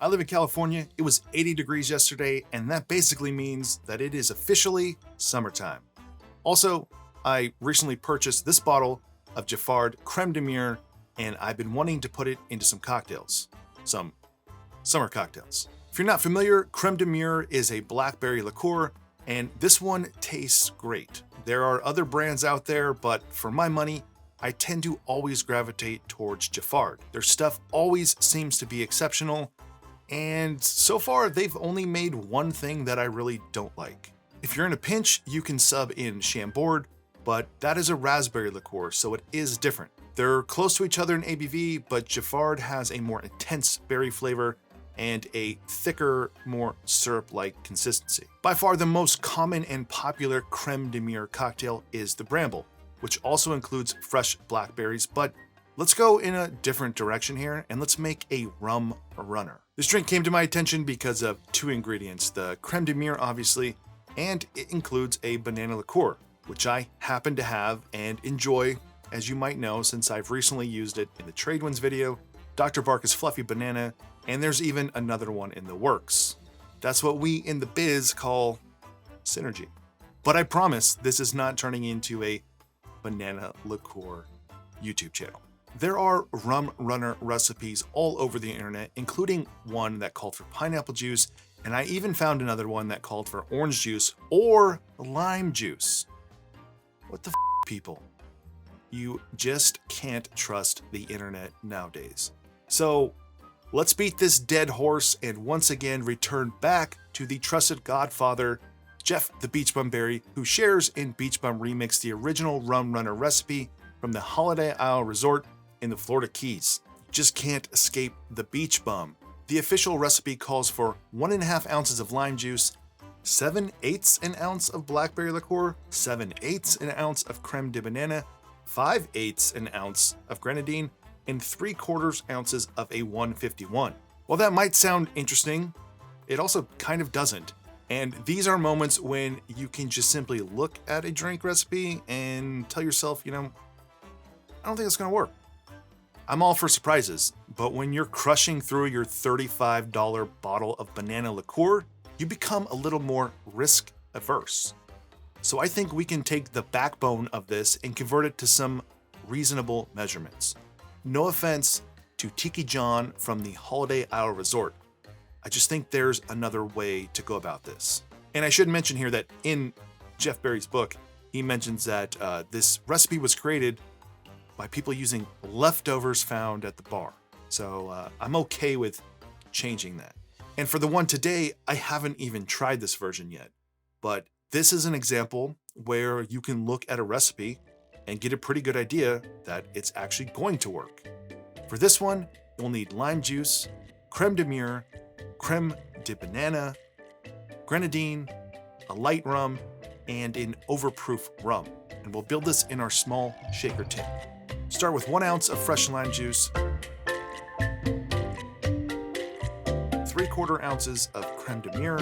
I live in California. It was 80 degrees yesterday, and that basically means that it is officially summertime. Also, I recently purchased this bottle of Giffard Creme de Mure, and I've been wanting to put it into some cocktails. Some summer cocktails. If you're not familiar, Creme de Mure is a blackberry liqueur, and this one tastes great. There are other brands out there, but for my money, I tend to always gravitate towards Giffard. Their stuff always seems to be exceptional, and so far they've only made one thing that I really don't like. If you're in a pinch, you can sub in Chambord, but that is a raspberry liqueur, so it is different. They're close to each other in ABV, but Giffard has a more intense berry flavor and a thicker, more syrup-like consistency. By far the most common and popular Creme de Mure cocktail is the Bramble, which also includes fresh blackberries, but let's go in a different direction here and let's make a Rum Runner. This drink came to my attention because of two ingredients, the Creme de Mure obviously, and it includes a banana liqueur, which I happen to have and enjoy, as you might know, since I've recently used it in the Trade Winds video, Dr. Barker's Fluffy Banana, and there's even another one in the works. That's what we in the biz call synergy. But I promise this is not turning into a banana liqueur YouTube channel. There are Rum Runner recipes all over the internet, including one that called for pineapple juice, and I even found another one that called for orange juice or lime juice. What the people? You just can't trust the internet nowadays. So let's beat this dead horse and once again return back to the trusted godfather, Jeff the Beachbum Berry, who shares in Beachbum Remixed the original Rum Runner recipe from the Holiday Isle Resort in the Florida Keys. You just can't escape the Beachbum. The official recipe calls for 1.5 ounces of lime juice, 7/8 an ounce of blackberry liqueur, 7/8 an ounce of creme de banana, 5/8 an ounce of grenadine, and 3/4 ounces of a 151. While that might sound interesting, it also kind of doesn't. And these are moments when you can just simply look at a drink recipe and tell yourself, I don't think it's gonna work. I'm all for surprises, but when you're crushing through your $35 bottle of banana liqueur, you become a little more risk averse. So I think we can take the backbone of this and convert it to some reasonable measurements. No offense to Tiki John from the Holiday Isle Resort. I just think there's another way to go about this. And I should mention here that in Jeff Berry's book, he mentions that this recipe was created by people using leftovers found at the bar. So I'm okay with changing that. And for the one today, I haven't even tried this version yet, but this is an example where you can look at a recipe and get a pretty good idea that it's actually going to work. For this one, you'll need lime juice, creme de mure, creme de banana, grenadine, a light rum, and an overproof rum. And we'll build this in our small shaker tin. Start with 1 ounce of fresh lime juice, 3/4 ounces of creme de mure,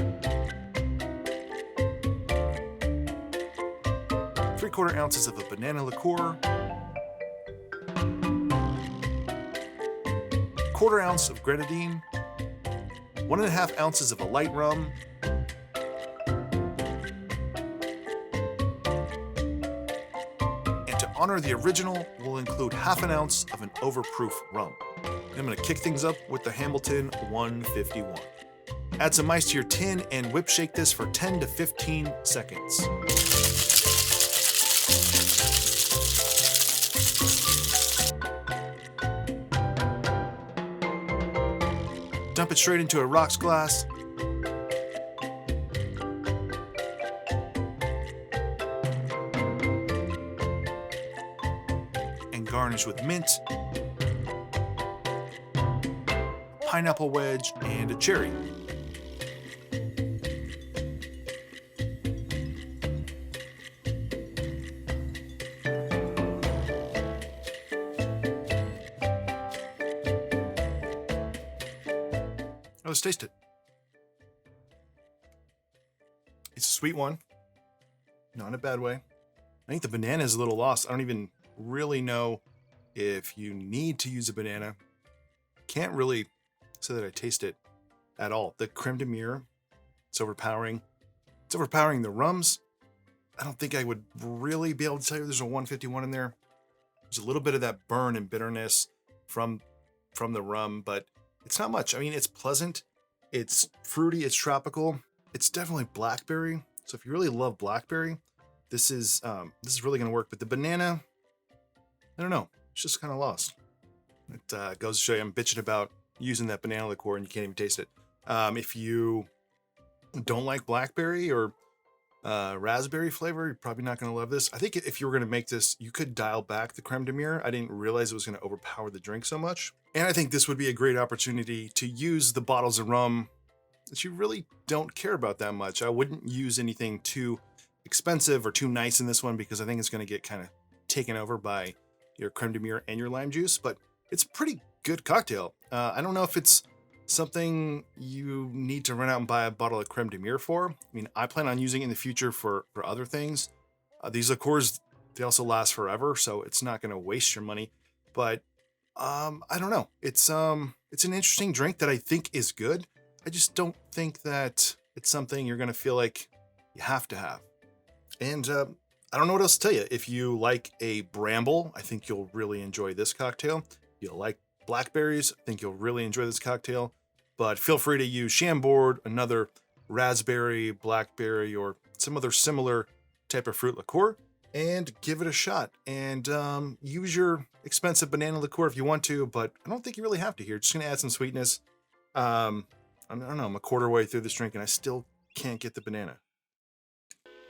3/4 ounces of a banana liqueur, 1/4 ounce of grenadine, 1.5 ounces of a light rum, and to honor the original, we'll include 1/2 ounce of an overproof rum. And I'm going to kick things up with the Hamilton 151. Add some ice to your tin and whip shake this for 10 to 15 seconds. Dump it straight into a rocks glass. And garnish with mint, pineapple wedge, and a cherry. Let's taste it. It's a sweet one. Not in a bad way. I think the banana is a little lost. I don't even really know if you need to use a banana. Can't really say that I taste it at all. The Creme de Mure, it's overpowering. It's overpowering the rums. I don't think I would really be able to tell you there's a 151 in there. There's a little bit of that burn and bitterness from the rum, but it's not much. I mean, it's pleasant. It's fruity. It's tropical. It's definitely blackberry. So if you really love blackberry, this is really going to work. But the banana, I don't know. It's just kind of lost. It goes to show you I'm bitching about using that banana liqueur and you can't even taste it. If you don't like blackberry or raspberry flavor, you're probably not going to love this. I think if you were going to make this, you could dial back the Creme de Mure. I didn't realize it was going to overpower the drink so much. And I think this would be a great opportunity to use the bottles of rum that you really don't care about that much. I wouldn't use anything too expensive or too nice in this one because I think it's going to get kind of taken over by your Creme de Mure and your lime juice, but it's a pretty good cocktail. I don't know if it's something you need to run out and buy a bottle of Creme de Mure for. I mean, I plan on using it in the future for other things. These liqueurs, they also last forever, so it's not going to waste your money. But I don't know. It's an interesting drink that I think is good. I just don't think that it's something you're going to feel like you have to have. And I don't know what else to tell you. If you like a bramble, I think you'll really enjoy this cocktail. You'll like blackberries, I think you'll really enjoy this cocktail. But feel free to use Chambord, another raspberry, blackberry, or some other similar type of fruit liqueur, and give it a shot. And use your expensive banana liqueur if you want to, but I don't think you really have to here. Just gonna add some sweetness. I don't know, I'm a quarter way through this drink and I still can't get the banana.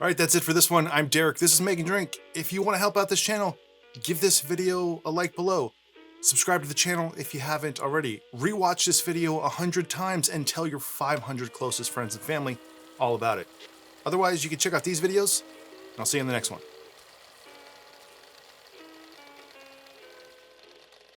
All right, that's it for this one. I'm Derek. This is Make and Drink. If you want to help out this channel, give this video a like below. Subscribe to the channel if you haven't already. Rewatch this video 100 times and tell your 500 closest friends and family all about it. Otherwise, you can check out these videos, and I'll see you in the next one.